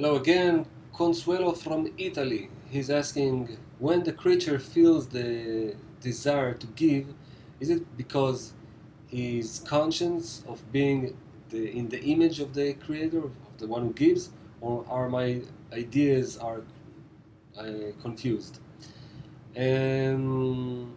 Hello again, Consuelo from Italy. He's asking, when the creature feels the desire to give, is it because he's conscious of being in the image of the creator, of the one who gives, or are my ideas are confused? Um,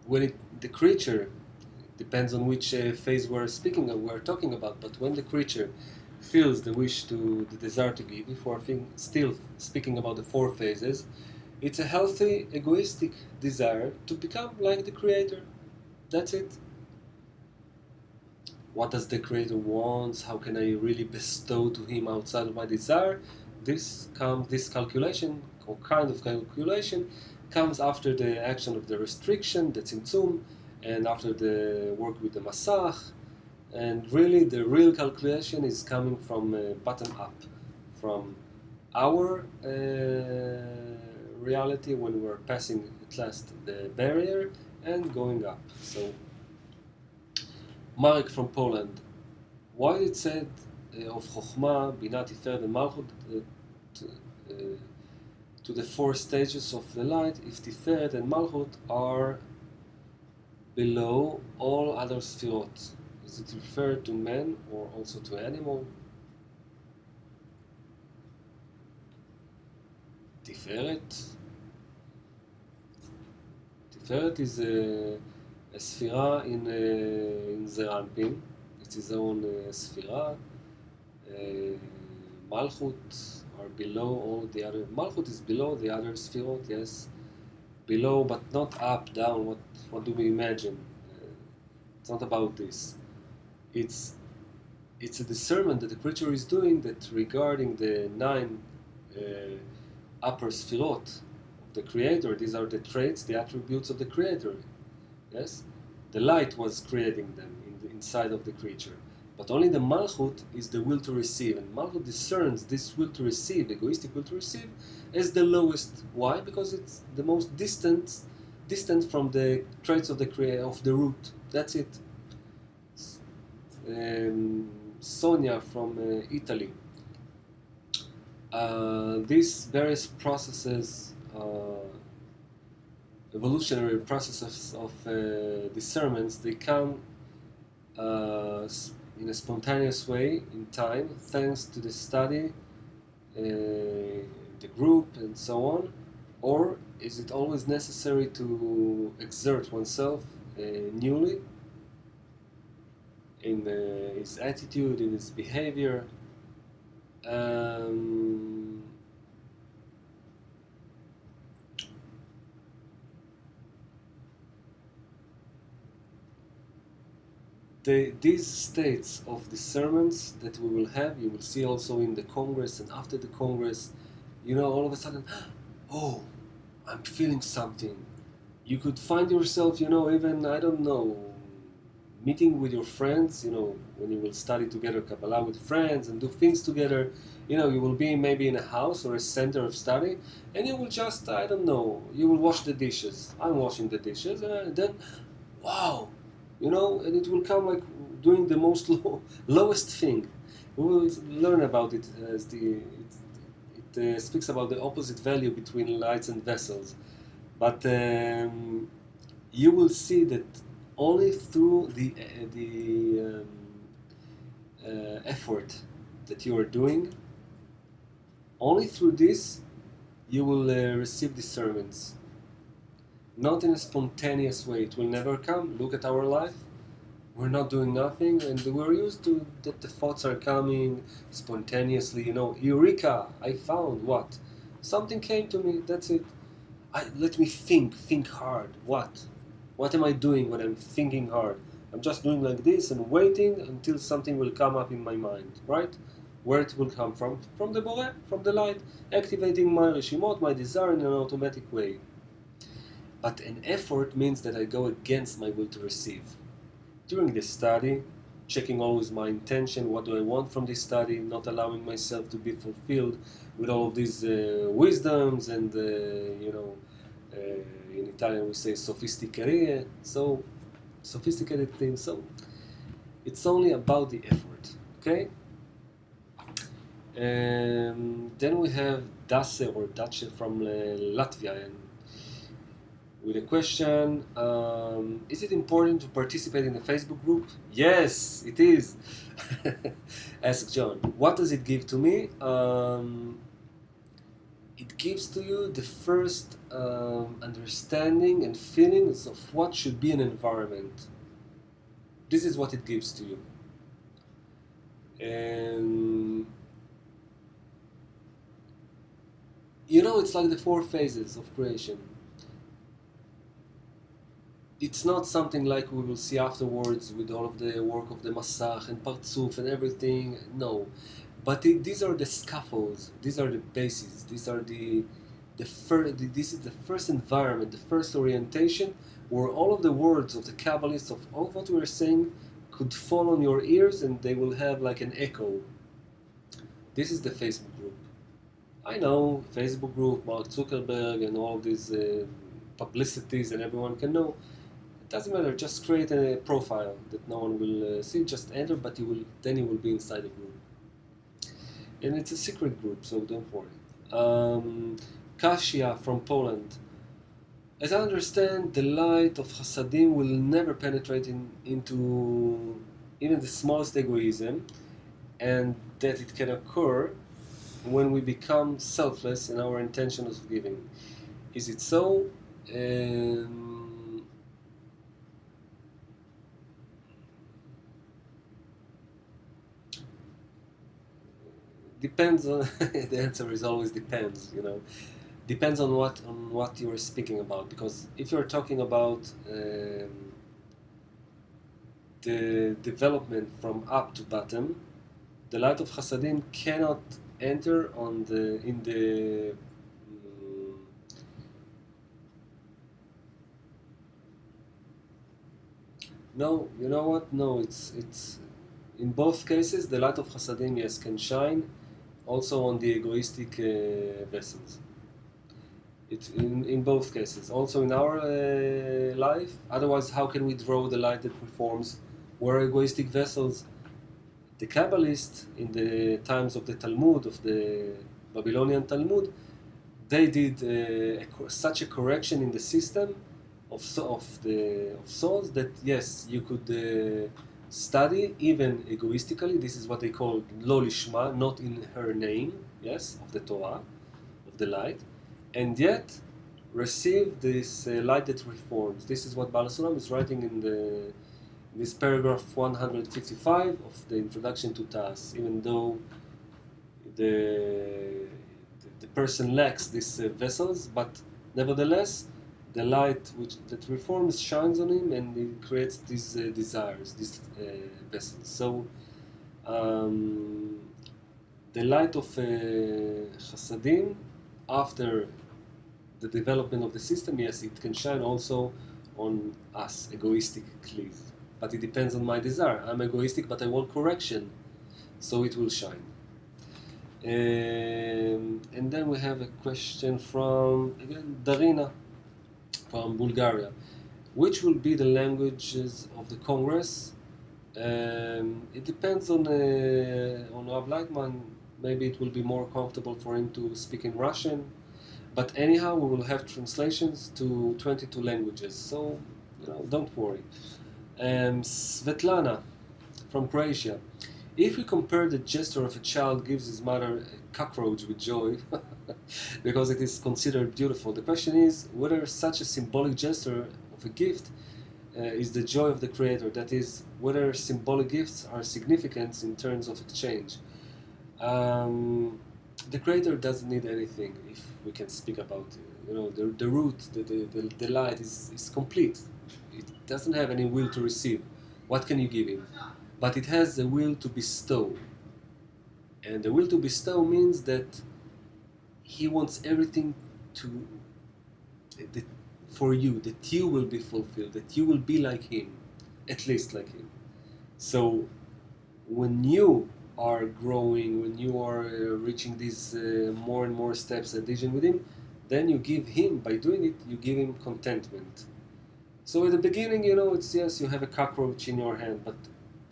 the creature depends on which phase we're talking about. But when the creature feels the wish to the desire to give, if we're still speaking about the four phases, it's a healthy, egoistic desire to become like the creator. That's it. What does the creator want? How can I really bestow to him outside of my desire? This calculation, or kind of calculation, comes after the action of the restriction, the tzimtzum, and after the work with the masach. And really, the real calculation is coming from bottom up, from our reality when we're passing at last the barrier and going up. So, Marek from Poland, why it said of Chokhmah, Bina, Tiferet, and Malchut to, uh, to the four stages of the light if Tiferet and Malchut are below all other sfirot? Is it referred to men or also to animal? Tiferet? Tiferet is a sphira in Zeranpin. It's his own sphira. Malchut are below all the other. Malchut is below the other sphirot, yes. Below, but not up, down. What do we imagine? It's not about this. It's a discernment that the creature is doing that regarding the nine upper sphirot of the creator. These are the traits, the attributes of the creator. Yes, the light was creating them inside of the creature. But only the Malchut is the will to receive, and Malchut discerns this will to receive, egoistic will to receive, as the lowest. Why? Because it's the most distant from the traits of the root. That's it. Sonia from Italy. These various processes, evolutionary processes of discernments, they come in a spontaneous way in time, thanks to the study, the group, and so on? Or is it always necessary to exert oneself newly in his attitude, in his behavior? These states of discernments that we will have, you will see also in the Congress and after the Congress, all of a sudden, oh, I'm feeling something. You could find yourself, even, I don't know, meeting with your friends, when you will study together Kabbalah with friends and do things together, you will be maybe in a house or a center of study, and you will just, I don't know, you will wash the dishes. I'm washing the dishes, and then, wow, and it will come like doing the most lowest thing. We will learn about it as it speaks about the opposite value between lights and vessels. But you will see that only through the effort that you are doing, only through this you will receive discernments. Not in a spontaneous way. It will never come. Look at our life. We're not doing nothing, and we're used to that the thoughts are coming spontaneously. Eureka! I found what? Something came to me. That's it. Let me think hard. What? What am I doing when I'm thinking hard? I'm just doing like this and waiting until something will come up in my mind, right? Where it will come from? From the Boreh, from the light, activating my reshimot, my desire in an automatic way. But an effort means that I go against my will to receive. During the study, checking always my intention, what do I want from this study, not allowing myself to be fulfilled with all of these wisdoms and, in Italian we say sophisticated, so sophisticated things. So it's only about the effort, okay? Then we have Dace or Dace from Latvia, and with a question, is it important to participate in a Facebook group? Yes, it is. Ask John. What does it give to me? It gives to you the first understanding and feelings of what should be an environment. This is what it gives to you. And you know, it's like the 4 phases of creation. It's not something like we will see afterwards with all of the work of the Masach and Partsuf and everything. No. But these are the scaffolds, these are the bases, these are this is the first environment, the first orientation where all of the words of the Kabbalists, of all of what we are saying, could fall on your ears and they will have like an echo. This is the Facebook group. I know, Facebook group, Mark Zuckerberg and all of these publicities and everyone can know. It doesn't matter, just create a profile that no one will see, just enter, but then you will be inside the group. And it's a secret group, so don't worry. Kasia from Poland. As I understand, the light of Hasadim will never penetrate into even the smallest egoism, and that it can occur when we become selfless in our intention of giving. Is it so? Depends on the answer is always depends, you know. Depends on what you are speaking about, because if you're talking about the development from up to bottom, the light of Hasadim cannot enter in the no, you know what? No, it's in both cases the light of Hasadim, yes, can shine also on the egoistic vessels. It's in both cases. Also in our life. Otherwise, how can we draw the light that performs? We're egoistic vessels. The Kabbalists, in the times of the Talmud, of the Babylonian Talmud, they did such a correction in the system of souls that yes, you could study even egoistically. This is what they call lo lishma, not in her name, yes, of the Torah, of the light, and yet receive this light that reforms. This is what Baal HaSulam is writing in this paragraph 155 of the introduction to Tas. Even though the person lacks these vessels, but nevertheless, the light that reforms shines on him, and it creates these desires, these vessels. So the light of Chasadim, after the development of the system, yes, it can shine also on us, egoistically. But it depends on my desire. I'm egoistic, but I want correction, so it will shine. And then we have a question from, again, Darina from Bulgaria. Which will be the languages of the Congress? It depends on Rav Leitman. Maybe it will be more comfortable for him to speak in Russian. But anyhow, we will have translations to 22 languages. So, don't worry. Svetlana from Croatia. If we compare the gesture of a child gives his mother a cockroach with joy, because it is considered beautiful, the question is whether such a symbolic gesture of a gift is the joy of the creator. That is, whether symbolic gifts are significant in terms of exchange. The creator doesn't need anything, if we can speak about it. The root, the light is complete. It doesn't have any will to receive. What can you give him? But it has the will to bestow. And the will to bestow means that he wants everything for you, that you will be fulfilled, that you will be like him, at least like him. So when you are growing, when you are reaching these more and more steps and vision with him, then you give him, by doing it, you give him contentment. So at the beginning, it's yes, you have a cockroach in your hand, but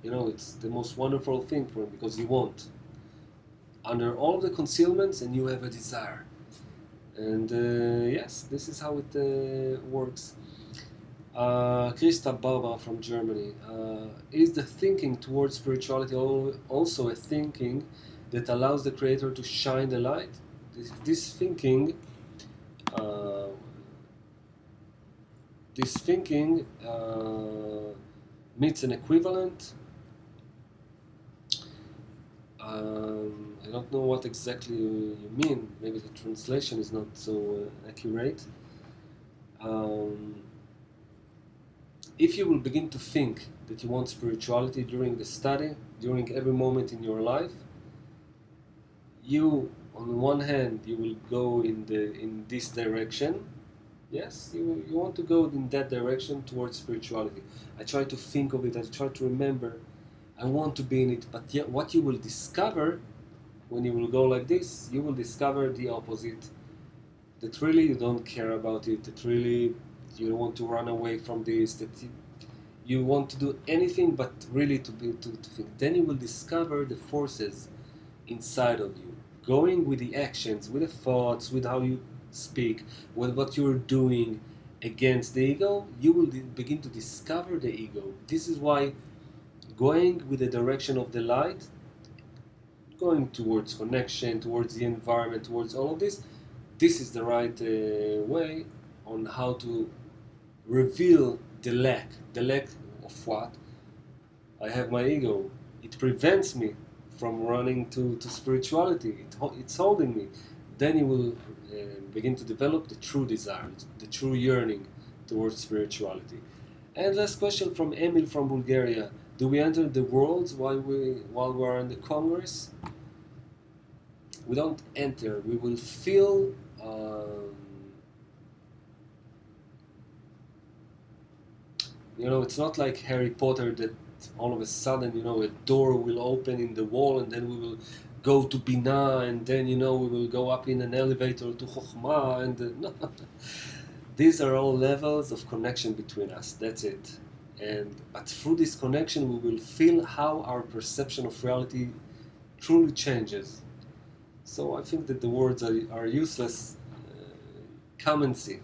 it's the most wonderful thing for him because you won't. under all the concealments, and you have a desire. And yes, this is how it works. Christa Baba from Germany. Is the thinking towards spirituality also a thinking that allows the creator to shine the light? This thinking meets an equivalent. I don't know what exactly you mean. Maybe the translation is not so accurate. If you will begin to think that you want spirituality during the study, during every moment in your life, you, on one hand, you will go in this direction. Yes, you want to go in that direction towards spirituality. I try to think of it, I try to remember, I want to be in it, but yet what you will discover when you will go like this, you will discover the opposite, that really you don't care about it, that really you want to run away from this, that you want to do anything but really to think. Then you will discover the forces inside of you, going with the actions, with the thoughts, with how you speak, with what you're doing against the ego. You will begin to discover the ego. This is why going with the direction of the light, going towards connection, towards the environment, towards all of this, this is the right way on how to reveal the lack of what? I have my ego. It prevents me from running to spirituality. It's holding me. Then you will begin to develop the true desire, the true yearning towards spirituality. And last question from Emil from Bulgaria. Do we enter the worlds while we are in the Congress? We don't enter. We will feel it's not like Harry Potter that all of a sudden, a door will open in the wall and then we will go to Binah and then, we will go up in an elevator to Chokhmah and no. These are all levels of connection between us. That's it. But through this connection, we will feel how our perception of reality truly changes. So I think that the words are useless. Come and see.